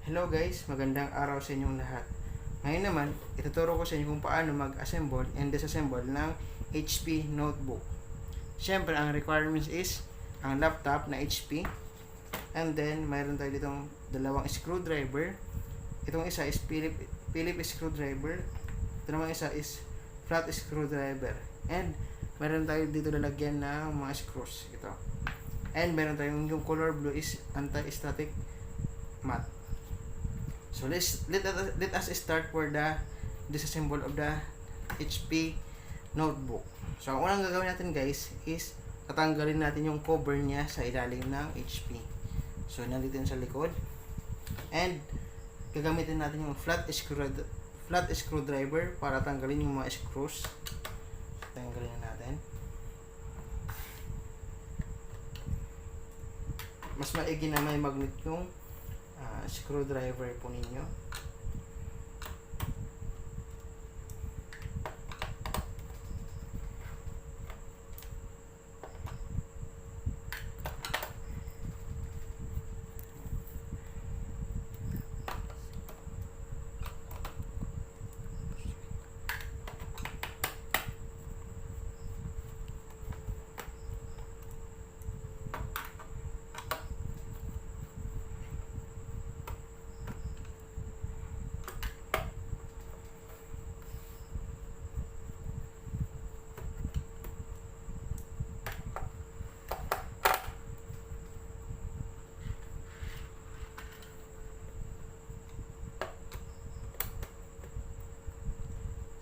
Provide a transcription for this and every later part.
Hello guys, magandang araw sa inyong lahat. Ngayon naman, ituturo ko sa inyo kung paano mag-assemble and disassemble ng HP notebook. Siyempre, ang requirements is ang laptop na HP, and then mayroon tayo ditong dalawang screwdriver. Itong isa is Phillips screwdriver. Ito naman isa is flat screwdriver. And mayroon tayo dito lalagyan ng mga screws. Ito. And meron tayong yung color blue is anti-static mat. So let us start for the disassemble of the HP notebook. So ang unang gagawin natin guys is tatanggalin natin yung cover niya sa ilalim ng HP. So nandito yun sa likod. And gagamitin natin yung flat screwdriver para tanggalin yung mga screws. Tanggalin na natin. Mas maigi na may magnet yung screwdriver po ninyo.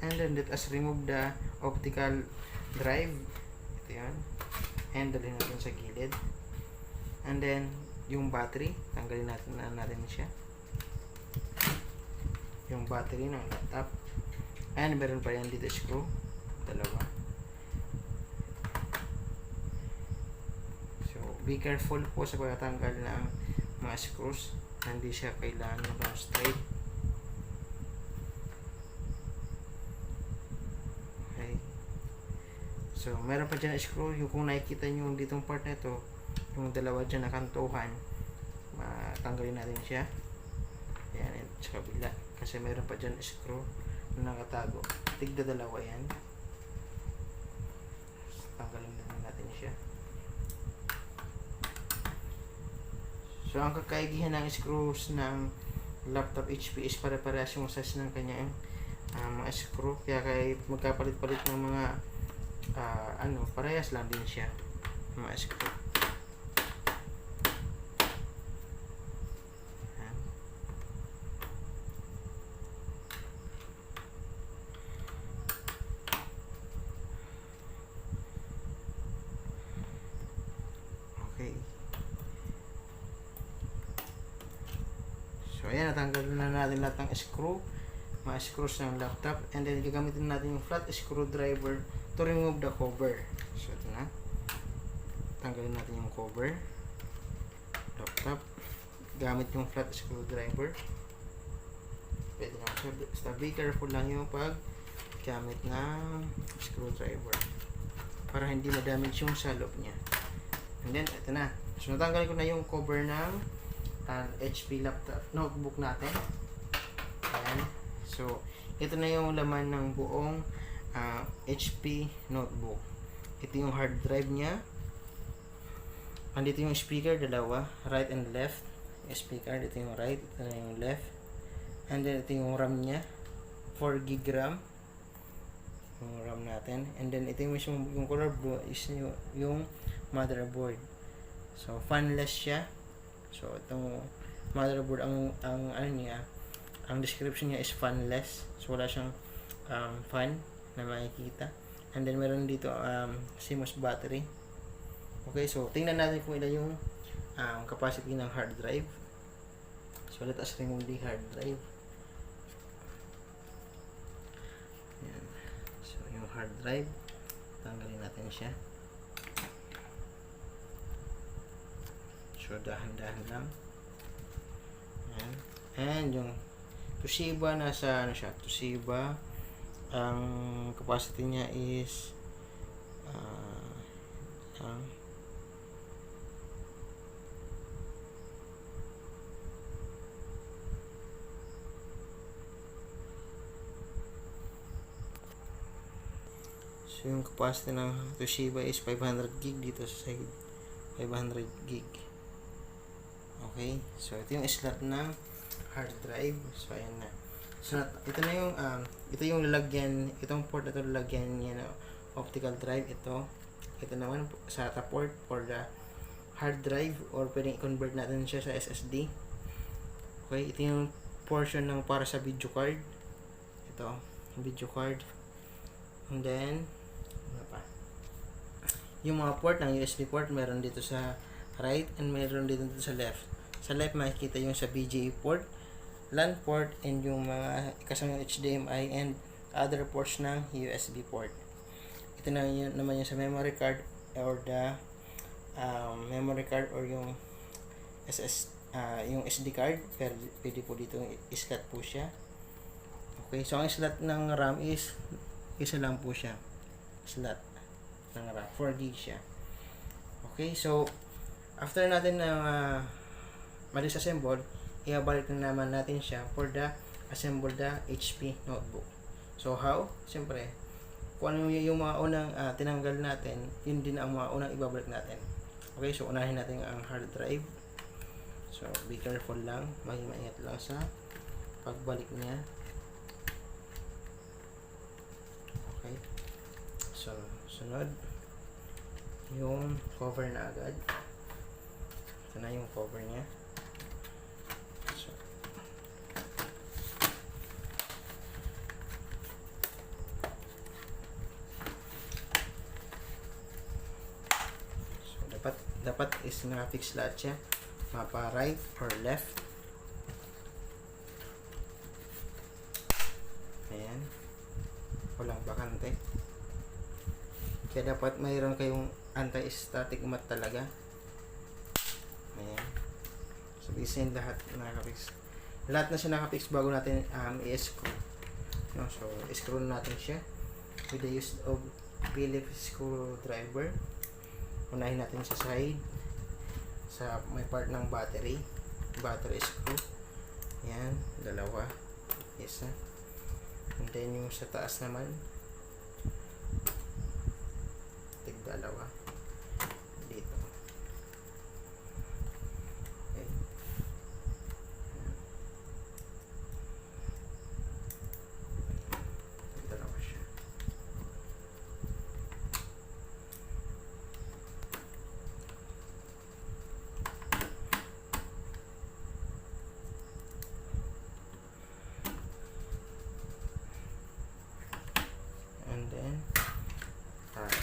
And then let us remove the optical drive. Ito yan. And dalhin natin sa gilid. And then yung battery, tanggalin natin siya. Yung battery ng laptop. And meron pa yan dito screw. Dalawa. So be careful po sa pagtatanggal ng mga screws. Hindi siya kailangan ng straight. So, meron pa dyan na screw. Yung kung nakikita nyo ditong part na ito, yung dalawa dyan na kantuhan, matanggalin natin siya. Ayan, sa kabila. Kasi meron pa dyan screw na nakatago. Tigda dalawa yan. Tanggalin natin siya. So, ang kakaigihan ng screws ng laptop HP is pare-parehas yung size ng kanyang mga screw. Kaya magkapalit-palit ng mga parehas lang din siya mga screw. Okay. So ayan, natanggal na natin lahat ng screw, mga screws ng laptop, and then gagamitin natin yung flat screwdriver to remove the cover. So ito na, tanggalin natin yung cover laptop gamit yung flat screwdriver. Pwede na siya, basta be careful lang yung pag gamit ng screwdriver para hindi ma-damage yung sa loob niya. And then ito na, so natanggal ko na yung cover ng HP laptop notebook natin. Ayan. So ito na yung laman ng buong HP notebook. Ito yung hard drive niya. Andito yung speaker, dalawa, right and left. Speaker, dito yung right, ito na yung left. And then ito yung RAM niya, 4 GB RAM. Yung RAM natin. And then ito yung color blue is yung motherboard. So fanless siya. So itong motherboard, ang ano niya, ang description niya is fanless. So wala siyang fan na makikita. And then meron dito CMOS battery. Okay, so tingnan natin kung ilan yung capacity ng hard drive. So let us remove the hard drive. Ayan. So yung hard drive, tanggalin natin siya. So dahan-dahan lang. Ayan. And yung Toshiba, nasa ano siya, Toshiba, ang capacity niya is So yung capacity ng Toshiba is 500 gig dito sa side. 500 gig. Okay. So ito yung slot ng hard drive. So ayan na. So ito na yung ito yung lalagyan, itong port na ito lalagyan niya na optical drive. Ito naman SATA port for the hard drive, or pwedeng i-convert natin siya sa SSD. Okay, ito yung portion ng para sa video card. Ito, video card. And then ano pa? Yung mga port ng USB port meron dito sa right and meron dito sa left. Sa left makikita yung sa VGA port, LAN port, and yung mga kasamang HDMI and other ports ng USB port. Ito na yun, naman yung sa memory card or the memory card or yung yung SD card. Pwede po dito i-slot po siya. Okay, so ang slot ng RAM is isa lang po siya. Slot ng RAM, 4 gig siya. Okay, so after natin na ma-disassemble, ibabalik na naman natin siya for the assemble the HP notebook. So how? Siyempre, kung ano yung mga unang tinanggal natin, yun din ang mga unang ibabalik natin. Okay, so unahin natin ang hard drive. So be careful lang, maingat lang sa pagbalik niya. Okay, so sunod yung cover na agad. Ito na yung cover niya. Dapat is naka-fix lahat siya, mapa right or left. Ayan, walang bakante, kaya dapat mayroon kayong anti-static mat talaga. Ayan, so bisin lahat naka-fix, lahat na siya naka-fix bago natin i-screw, no? So i-screw natin siya with the use of Phillips screwdriver. Unahin natin sa side, sa may part ng battery screw. Yan, dalawa, isa. And then yung sa taas naman, dalawa dito. Okay. Dalawa siya.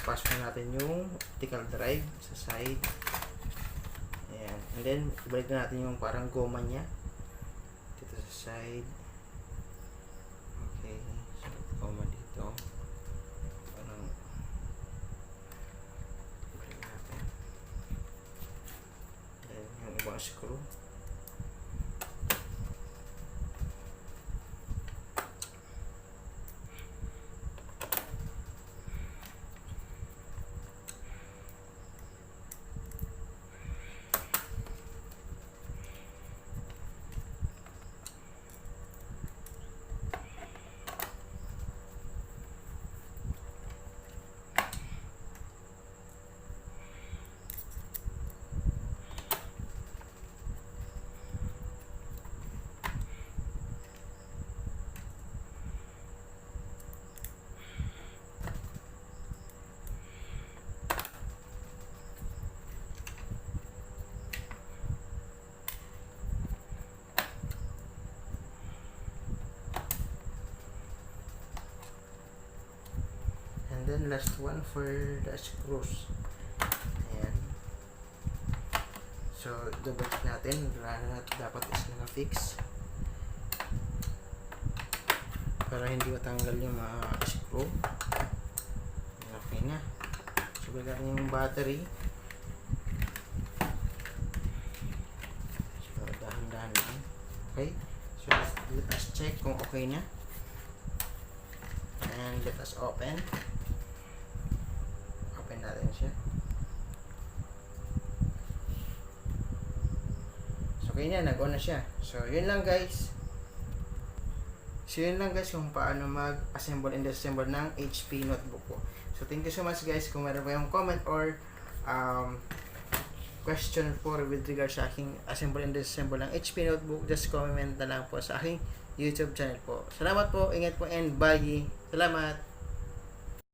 Pasok natin yung optical drive sa side. Ayan. And then, ibalik na natin yung parang goma niya dito sa side. Okay. So, goma dito. Parang ibalik natin. Then, yung ibang screw. Then last one for the screws. Ayan. So double check natin, dapat is naka-fix para hindi matanggal yung mga screw. Okay na. So bigyan yung battery. So dahan-dahan lang. Okay. So let us check kung okay na. And let us open natin siya. So okay na, nag-on na siya. So yun lang guys. Kung paano mag-assemble and disassemble ng HP notebook ko. So, thank you so much guys. Kung meron kayong comment or question for with regard sa aking assemble and disassemble ng HP notebook, just comment na lang po sa aking YouTube channel po. Salamat po, ingat po, and bye. Salamat.